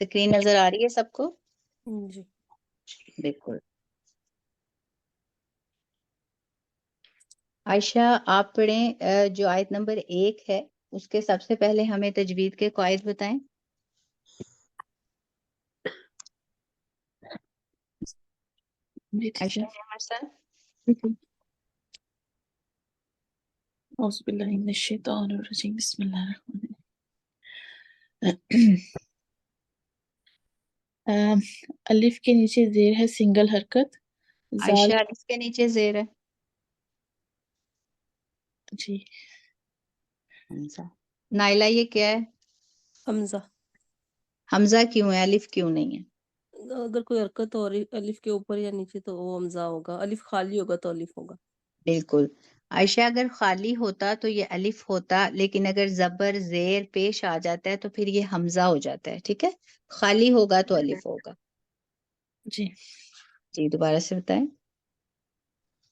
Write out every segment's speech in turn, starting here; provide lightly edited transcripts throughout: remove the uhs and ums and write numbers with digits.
Screen نظر آ رہی ہے سب کو؟ جی بالکل. عائشہ آپ پڑھیں جو آیت نمبر 1 ہے اس کے سب سے پہلے ہمیں تجوید کے قواعد بتائیں. عائشہ حسن. اعوذ باللہ من الشیطان الرجیم بسم اللہ الرحمن الرحیم. الف کے نیچے زیر ہے سنگل حرکت. زال عائشہ اس کے نیچے زیر ہے جی حمزہ. نائلہ یہ کیا ہے؟ حمزہ. حمزہ کیوں ہے، الف کیوں نہیں ہے؟ اگر کوئی حرکت ہو رہی الف کے اوپر یا نیچے تو وہ حمزہ ہوگا، الف خالی ہوگا تو الف ہوگا. بالکل. عائشہ اگر خالی ہوتا تو یہ الف ہوتا، لیکن اگر زبر زیر پیش آ جاتا ہے تو پھر یہ حمزہ ہو جاتا ہے. ٹھیک ہے، خالی ہوگا تو الف ہوگا. جی جی دوبارہ سے بتائیں.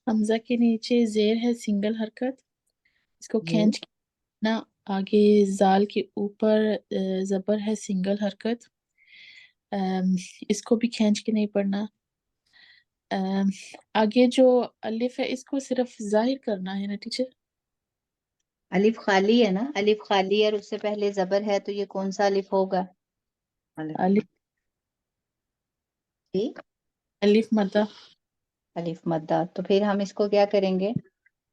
حمزہ کے نیچے زیر ہے سنگل حرکت، اس کو جی کھینچ نا آگے. زال کے اوپر زبر ہے سنگل حرکت، اس کو بھی کھینچ کے نہیں پڑھنا. آگے جو الف ہے اس کو صرف ظاہر کرنا ہے نا ٹیچر. الف خالی ہے نا، الف خالی ہے اور اس سے پہلے زبر ہے تو یہ کون سا الف ہوگا؟ الف جی الف مدہ الف مدہ. تو پھر ہم اس کو کیا کریں گے؟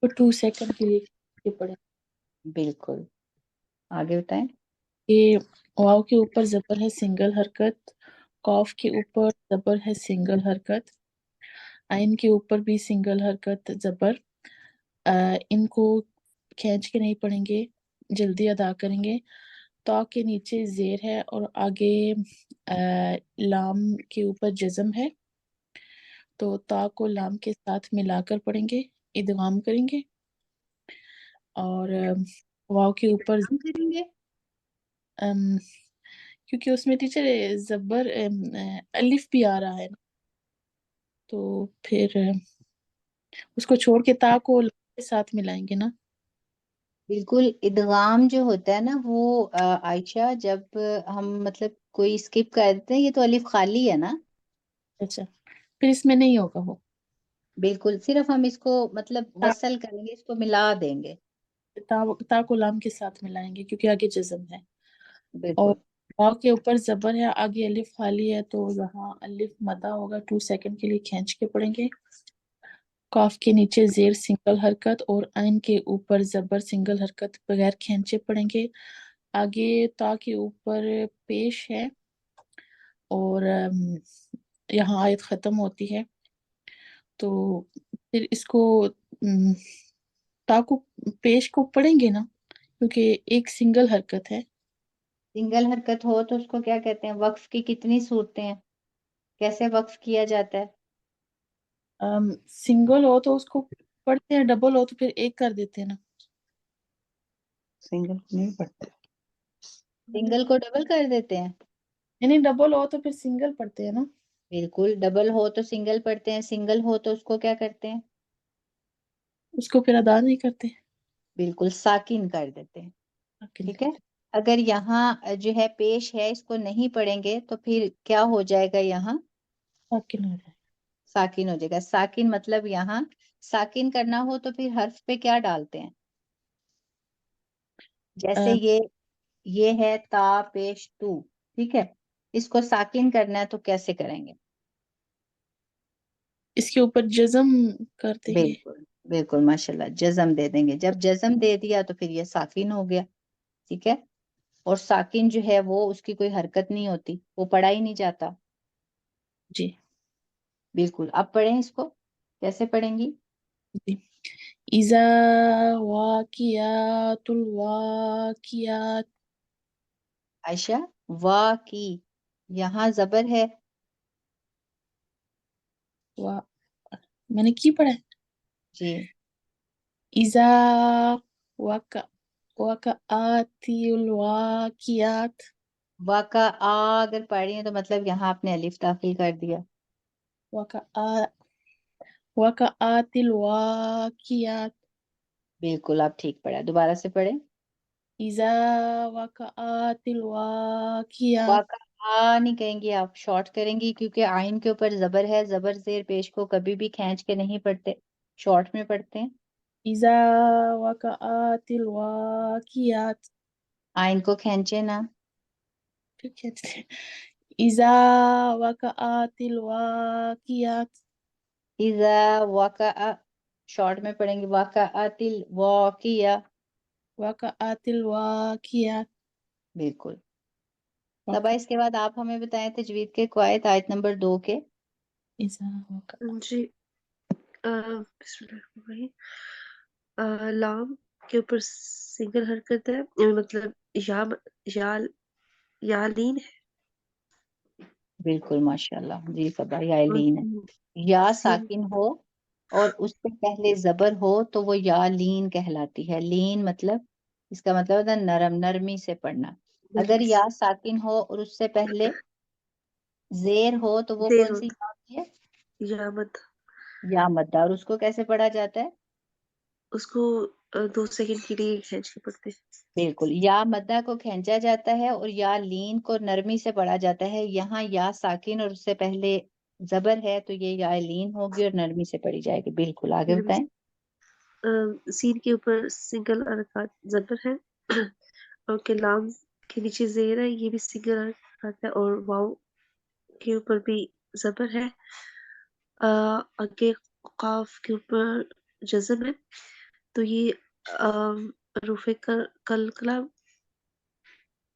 کو 2 سیکنڈ کے لیے پڑھیں. بالکل، آگے بتائیں. یہ واو کے اوپر زبر ہے سنگل حرکت، قاف کے اوپر زبر ہے سنگل حرکت، عین کے اوپر بھی سنگل حرکت زبر. ان کو کھینچ کے نہیں پڑھیں گے، جلدی ادا کریں گے. تا کے نیچے زیر ہے اور آگے لام کے اوپر جزم ہے، تو تا کو لام کے ساتھ ملا کر پڑھیں گے، ادغام کریں گے. اور واو کے اوپر ہم کریں گے. کیونکہ اس میں ٹیچر زبر الف بھی آ رہا ہے نا، تو پھر اس کو چھوڑ کے تا کو لام کے ساتھ ملائیں گے نا. بالکل، ادغام جو ہوتا ہے نا وہ عائشہ جب ہم مطلب کوئی اسکپ کر دیتے ہیں، یہ تو الف خالی ہے نا. اچھا پھر اس میں نہیں ہوگا وہ. بالکل، صرف ہم اس کو مطلب وصل کریں گے، اس کو ملا دیں گے. تا کو لام کے ساتھ ملائیں گے کیونکہ آگے جزم ہے. اور بالکل واو کے اوپر زبر ہے، آگے الف خالی ہے تو یہاں الف مدہ ہوگا. 2 سیکنڈ کے لیے کھینچ کے پڑھیں گے. قاف کے نیچے زیر سنگل حرکت اور عین کے اوپر زبر سنگل حرکت بغیر کھینچے پڑھیں گے. آگے تا کے اوپر پیش ہے اور یہاں آیت ختم ہوتی ہے، تو پھر اس کو تا کو پیش کو پڑھیں گے نا کیونکہ ایک سنگل حرکت ہے. سنگل حرکت ہو تو اس کو کیا کہتے ہیں؟ وقف کی کتنی صورتیں ہیں؟ کیسے وقف کیا جاتا ہے؟ سنگل ہو تو اس کو پڑھتے ہیں، ڈبل ہو تو پھر ایک کر دیتے ہیں نا. سنگل نہیں پڑھتے، سنگل کو ڈبل کر دیتے ہیں. یعنی ڈبل ہو تو پھر سنگل پڑھتے ہیں نا. بالکل، ڈبل ہو تو سنگل پڑھتے ہیں، سنگل ہو تو اس کو کیا کرتے ہیں؟ اس کو پھر ادا نہیں کرتے، بالکل ساکن کر دیتے ہیں. ساکن ٹھیک ہے، کرتے. اگر یہاں جو ہے پیش ہے اس کو نہیں پڑھیں گے تو پھر کیا ہو جائے گا؟ یہاں ساکن ہو جائے. ساکن ہو جائے گا. ساکن مطلب یہاں ساکن کرنا ہو تو پھر حرف پہ کیا ڈالتے ہیں؟ جیسے یہ ہے تا پیش تو، ٹھیک ہے، اس کو ساکن کرنا ہے تو کیسے کریں گے؟ اس کے اوپر جزم کر دیں گے. بالکل بالکل ماشاءاللہ، جزم دے دیں گے. جب جزم دے دیا تو پھر یہ ساکن ہو گیا. ٹھیک ہے، اور ساکن جو ہے وہ اس کی کوئی حرکت نہیں ہوتی، وہ پڑھا ہی نہیں جاتا. جی بالکل، اب پڑھیں اس کو. کیسے پڑھیں گی؟ جی. اذا واقعات الواقعات. عائشہ وا کی یہاں زبر ہے. میں نے کی پڑھا ہے. جی اذا وقعات الواقعات. واقع اگر پڑھ رہی ہیں تو مطلب یہاں آپ نے الف داخل کر دیا. وقعات الواقعات. بالکل آپ ٹھیک پڑھا، دوبارہ سے پڑھیں. اذا وقعات الواقعات. واقع نہیں کہیں گی آپ، شارٹ کریں گی کیونکہ آئین کے اوپر زبر ہے، زبر زیر پیش کو کبھی بھی کھینچ کے نہیں پڑھتے، شارٹ میں پڑھتے ہیں. إذا وقعت الواقعات. آئین کو کھینچے نا. پھر کہتے ہیں إذا وقعت الواقعات. اذا وقع، شارٹ میں پڑھیں گے واقعات الواقعہ. وقعت الواقعات. بالکل. طبعا اس کے بعد آپ ہمیں بتائیں تجوید کے قواعد آیت نمبر 2 کے. إذا وقع. جی بسم اللہ الرحمن الرحیم. لام کے اوپر سنگل حرکت ہے، مطلب یا یا لین ہے. بالکل ماشاءاللہ جی صبا، یا لین ہے. اور یا سین ساکن ہو اور اس سے پہلے زبر ہو تو وہ یا لین کہلاتی ہے. لین مطلب اس کا مطلب ہوتا ہے نرم، نرمی سے پڑھنا. اگر یا ساکن ہو اور اس سے پہلے زیر ہو تو وہ زیر کون سی ہوتا یا ہوتی ہے؟ یا مد، یا مدہ. اور اس کو کیسے پڑھا جاتا ہے؟ اس کو 2 سیکنڈ کے لیے کھینچ کے پڑھتے ہیں. بالکل، یا مدہ کو کھینچا جاتا ہے اور یا لین کو نرمی سے پڑھا جاتا ہے. یہاں یا ساکن اور اس سے پہلے زبر ہے تو یہ یا لین ہوگی اور نرمی سے پڑھی جائے گی. بالکل آگے بتائیں. سین کے اوپر سنگل حرکات زبر ہے، اور کلام کے نیچے زیر ہے، یہ بھی سنگل حرکات ہے، اور واؤ کے اوپر بھی زبر ہے. آگے قاف کے اوپر جزم ہے، تو یہ حروف کلکلا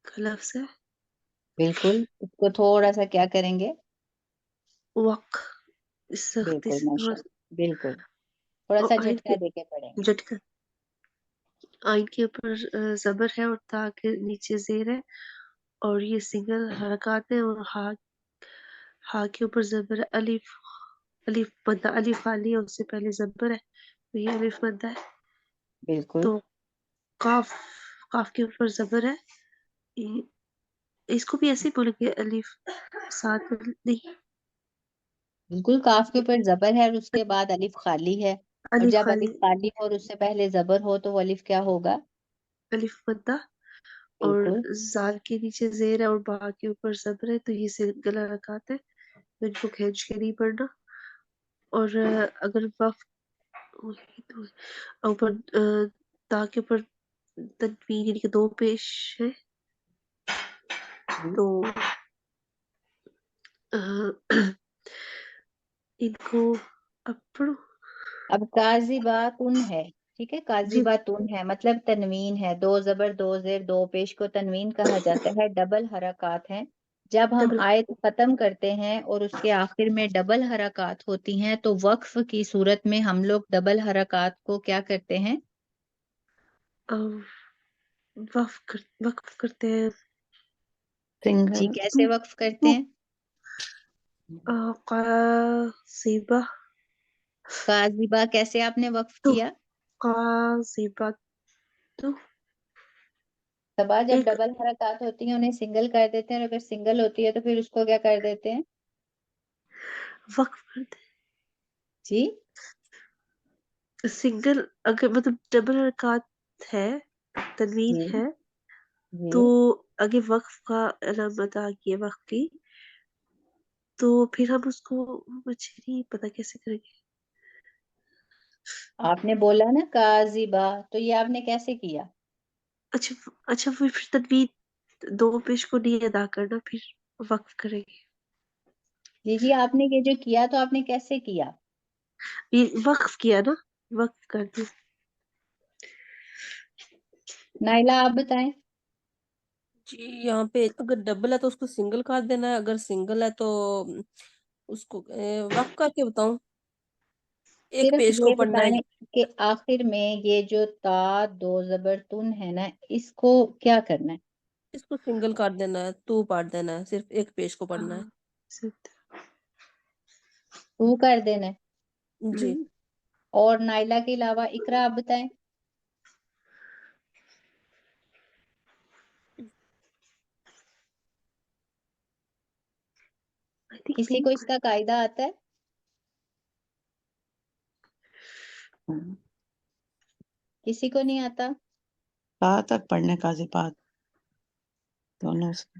کا لفظ ہے. بالکل، اس کو تھوڑا سا کیا کریں گے؟ وق سختی بالکل سے تھوڑا سا. ماشاءاللہ، بالکل تھوڑا اور سا آئین جھٹکا کے دے کے پڑھیں گے. جھٹکا، آئین کے اوپر زبر ہے اور تا کے نیچے زیر ہے، اور یہ سنگل حرکات ہیں. اور ہا کے اوپر زبر ہے، الف مدہ، الف والی ہے، اس سے پہلے زبر ہے تو یہ الف مدہ ہے. بالکل تو قاف کے اوپر زبر ہے، اس کو بھی ایسے ہی بولیں گے الف ساتھ نہیں، بالکل کاف کے اوپر زبر ہے اور اس کے بعد الف خالی ہے. اور الف جب خالی، الف خالی ہو اور اس سے پہلے زبر ہو تو وہ الف کیا ہوگا؟ الف مدہ. اور بالکل زال کے نیچے زیر ہے اور با کے اوپر زبر ہے، تو یہ سنگل حرکات ہے، تو ان کو کھینچ کے نہیں پڑھنا. اور اگر وقت اوپر تا کے اوپر تنوین یعنی کہ 2 پیش ہے جی. تو ان کو اب پڑھو. اب کاذبہ تن ہے، ٹھیک ہے، جی کاذبہ تن ہے مطلب تنوین ہے. 2 زبر 2 زیر 2 پیش کو تنوین کہا جاتا ہے. ڈبل حرکات ہیں. جب ہم ڈبل، آیت ختم کرتے ہیں اور اس کے آخر میں ڈبل حرکات ہوتی ہیں تو وقف کی صورت میں ہم لوگ ڈبل حرکات کو کیا کرتے ہیں؟ وقف کرتے ہیں. جی کیسے وقف کرتے ہیں؟ قاذبہ، کاذبہ کیسے آپ نے وقف تو کیا؟ قاذبہ تو صبا جب ایک ڈبل حرکات ہوتی ہیں انہیں سنگل کر دیتے ہیں، اور اگر سنگل ہوتی ہے تو پھر اس کو کیا کر دیتے ہیں؟ وقف کرتے جی ہیں. سنگل اگر مطلب ڈبل حرکات ہے، تنوین جی ہے، جی. تو اگر وقف کا علامت آ گئی ہے وقف کی، تو پھر ہم اس کو مجھے نہیں پتا کیسے کریں گے. آپ نے بولا نا کاذبہ، تو یہ آپ نے کیسے کیا؟ اچھا پھر تنوین 2 پیش کو نہیں ادا کرنا، پھر وقف کریں گے. جی آپ نے یہ جو کیا تو آپ نے کیسے کیا؟ یہ وقف کیا نا، وقف کر دیا. نائلہ آپ بتائیں. جی یہاں پہ اگر ڈبل ہے تو اس کو سنگل کر دینا ہے، اگر سنگل ہے تو اس کو وقف کر کے بتاؤں، ایک صرف پیج کو یہ پڑھنا ہے. بتائیں کہ آخر میں یہ جو تا 2 زبر تن ہے نا، اس کو کیا کرنا ہے؟ اس کو سنگل کر دینا ہے، تو پڑھ دینا ہے، صرف ایک پیج کو پڑھنا ہے. تو کر دینا ہے. جی اور نائلہ کے علاوہ اقرا آپ بتائیں. کسی کو اس کا قاعدہ آتا ہے؟ کسی کو نہیں آتا؟ کہاں تک پڑھنے کا زبات دونوں سے؟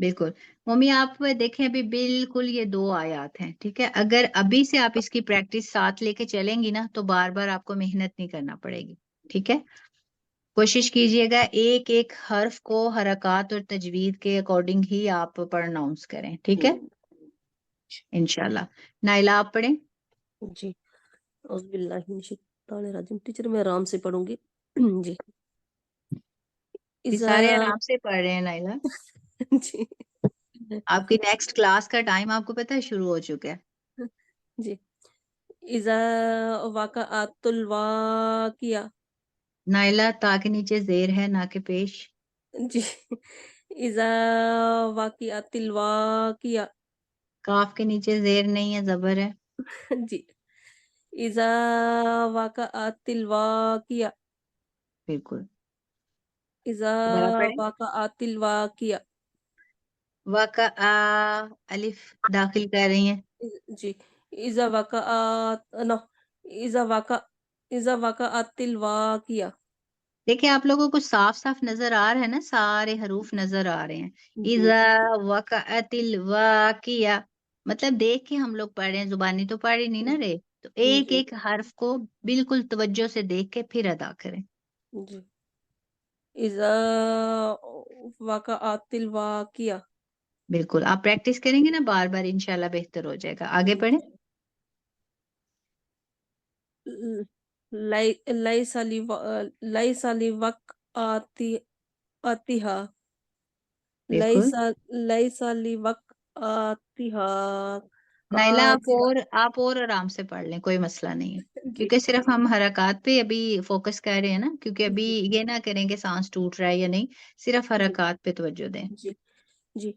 بالکل ممی آپ دیکھیں ابھی بالکل یہ 2 آیات ہیں ٹھیک ہے. اگر ابھی سے آپ اس کی پریکٹس ساتھ لے کے چلیں گی نا تو بار بار آپ کو محنت نہیں کرنا پڑے گی. ٹھیک ہے. کوشش کیجئے گا ایک ایک حرف کو حرکات اور تجوید کے اکارڈنگ ہی آپ پرناؤنس کریں. ٹھیک ہے انشاءاللہ. نائلہ آپ پڑھیں. جی اعوذ باللہ من الشیطان الرجیم. ٹیچر میں آرام سے پڑھوں گی. جی یہ اذا سارے آرام سے پڑھ رہے ہیں نائلہ. جی آپ کی نیکسٹ کلاس کا ٹائم آپ کو پتہ ہے شروع ہو چکا ہے. جی اذا وقعت الواقعہ. نائلہ تا کے نیچے زیر ہے نہ کہ پیش. جی اذا واقعت الواقعہ. کاف کے نیچے زیر نہیں ہے زبر ہے. جی اذا وقعت الواقعہ. بالکل. اذا دوبارہ پڑھیں. وقعت الواقعہ. وقع الف داخل کر رہی ہیں. جی اذا وقعت نو اذا وقعت الواقعہ. دیکھیں آپ لوگوں کو صاف صاف نظر آ رہا ہے نا, سارے حروف نظر آ رہے ہیں. جی اذا وقعت الواقعہ مطلب دیکھ کے ہم لوگ پڑھ رہے ہیں, زبانی تو پڑھ ہی نہیں نا رہے. تو ایک جی ایک حرف کو بالکل توجہ سے دیکھ کے پھر ادا کریں. جی اذا وقعت الواقعہ. بالکل آپ پریکٹس کریں گے نا بار بار انشاءاللہ بہتر ہو جائے گا. آگے پڑھیں. لیس لوقعتها. بالکل لیس لوقعتها نائلہ کاذبہ. آپ اور آرام سے پڑھ لیں, کوئی مسئلہ نہیں ہے. جی کیونکہ صرف ہم حرکات پہ ابھی فوکس کر رہے ہیں نا, کیونکہ ابھی جی یہ نہ کریں کہ سانس ٹوٹ رہا ہے یا نہیں, صرف جی حرکات پہ توجہ دیں. جی جی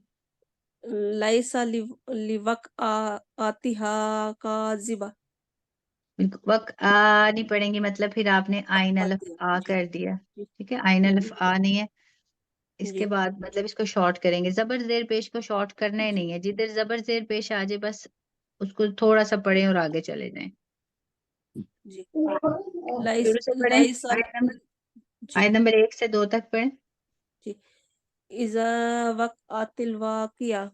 لیس لوقعتها کاذبہ. وقت نہیں پڑھیں گی مطلب پھر آپ نے آئین الف آ جی کر دیا. جی ٹھیک ہے, آئین الف جی آ نہیں ہے. اس جی کے بعد مطلب اس کو شارٹ کریں گے. زبر زیر پیش کو شارٹ کرنا ہی جی نہیں ہے. جدھر زبر زیر پیش آ جائے بس اس کو تھوڑا سا پڑھیں اور آگے چلے جائیں. جی شروع سے پڑھیں. لیس جی آیت نمبر 1 سے 2 تک پڑھیں. جی اذا وقعت الواقعہ.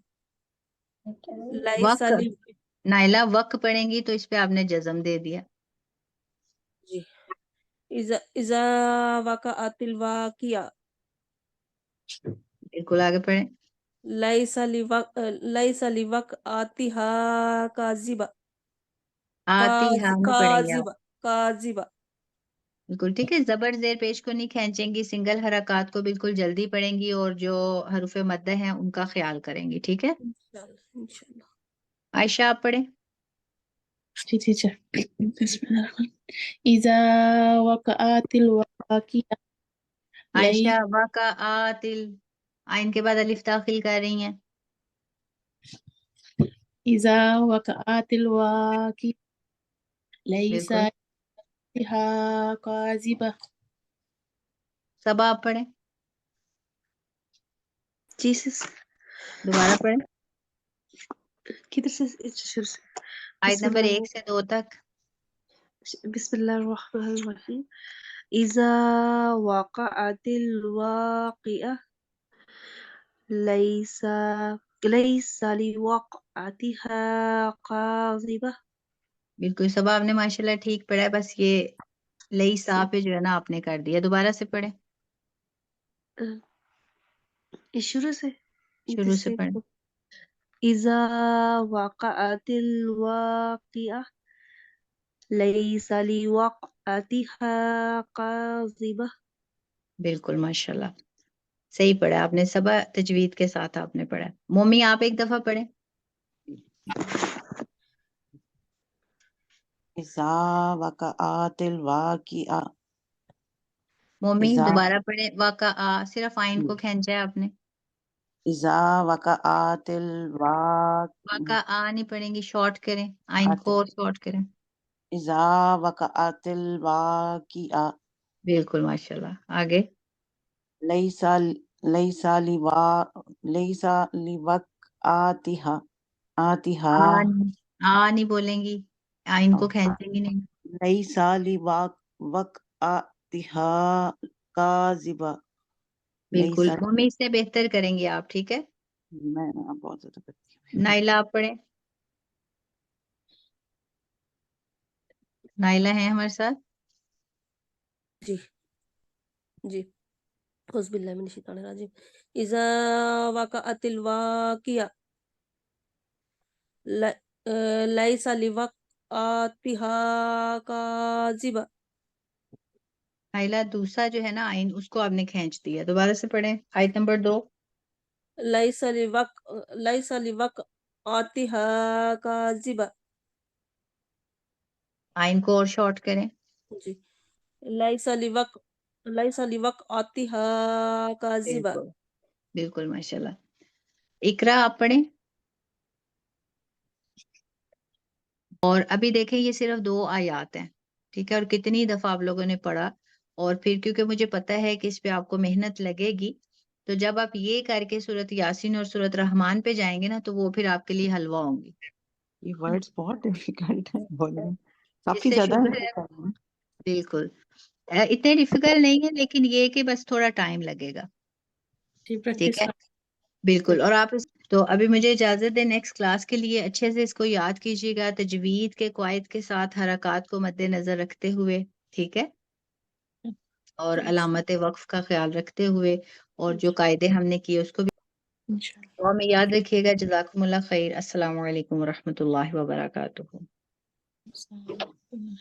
لیس وقت نائلہ وقت پڑھیں گی تو اس پہ آپ نے جزم دے دیا. جی اذا وقعت الواقعہ. بالکل آگے پڑھیں. لیس لوقعتها کاذبہ. آتی ہاں نہیں پڑھیں گے آپ. کاذبہ کاذبہ. بالکل ٹھیک ہے. زبر زیر پیش کو نہیں کھینچیں گی, سنگل حرکات کو بالکل جلدی پڑھیں گی اور جو حروف مدہ ہیں ان کا خیال کریں گی. ٹھیک ہے. انشاءاللہ. عائشہ آپ پڑھیں. جی ٹیچر. بسم اللہ الرحمن الرحیم. اذا وقعت الواقعہ. عائشہ وقعات آئین کے بعد الف داخل کر رہی ہیں. اذا وقعت الواقعہ لیس بالکل لها کاذبہ. سب آپ پڑھیں. جیسس دوبارہ پڑھیں. کدھر سے شروع سے؟ آیت نمبر 1 سے 2 تک. بسم اللہ الرحمن الرحیم. اذا وقعت الواقعہ لیس لوقعتها کاذبہ. بالکل سب آپ نے ماشاءاللہ ٹھیک پڑھا ہے, بس یہ لئی صاف پہ جو ہے نا آپ نے کر دیا. دوبارہ سے پڑھیں. شروع سے شروع سے پڑھیں. اذا وقعت الواقعہ لیس لوقعتها کاذبہ. بالکل ماشاءاللہ صحیح پڑھا آپ نے. سبا تجوید کے ساتھ آپ نے پڑھا. مومی آپ ایک دفعہ پڑھیں. اذا وقعت الواقعہ. مومی اذا دوبارہ پڑھیں. واقع صرف آئین کو کھینچا ہے آپ نے. اذا وقعت واقع نہیں پڑھیں گی, شارٹ کریں. آئین کو اور شارٹ کریں. اذا وقعت الواقعہ بالکل ماشاءاللہ. آگے. لیس لوقعتها نہیں بولیں گی, آئین کو کھینچیں گی نہیں. لیس لوقعتها کاذبہ. بالکل مومی اس سے بہتر کریں گی آپ. ٹھیک ہے. میں بہت زیادہ کرتی ہوں. نائلہ آپ پڑھیں. نائلہ ہیں ہمارے ساتھ؟ جی جی اعوذ باللہ من الشیطان الرجیم. اذا وقعت الواقعہ لیس لوقعتها کاذبہ. نائلہ دوسرا جو ہے نا آئین، اس کو آپ نے کھینچ دیا. دوبارہ سے پڑھیں آیت نمبر 2. لیس لوقعتها کاذبہ. آئین کو اور شارٹ کریں. جی لیس لوقعتها کاذبہ. بالکل بالکل ماشاءاللہ. اقرا آپ پڑھیں. اور ابھی دیکھیں یہ صرف 2 آیات ہیں، ٹھیک ہے، اور کتنی دفعہ آپ لوگوں نے پڑھا. اور پھر کیونکہ مجھے پتا ہے کہ اس پہ آپ کو محنت لگے گی، تو جب آپ یہ کر کے سورت یاسین اور سورت رحمان پہ جائیں گے نا تو وہ پھر آپ کے لیے حلوہ ہوں گی. یہ ورڈز بہت ڈیفیکلٹ ہیں بولنے میں، جس کافی سے زیادہ شکر ہے. بالکل اتنے ڈیفیکلٹ نہیں ہے، لیکن یہ کہ بس تھوڑا ٹائم لگے گا. جی ٹھیک پریکٹس ہے بالکل. اور آپ تو ابھی مجھے اجازت دیں، نیکسٹ کلاس کے لیے اچھے سے اس کو یاد کیجیے گا، تجوید کے قواعد کے ساتھ حرکات کو مد نظر رکھتے ہوئے، ٹھیک ہے، اور علامت وقف کا خیال رکھتے ہوئے، اور جو قاعدے ہم نے کیے اس کو بھی انشاءاللہ. دعا میں یاد رکھیے گا. جزاکم اللہ خیر. السلام علیکم ورحمۃ اللہ وبرکاتہ. السلام علیکم.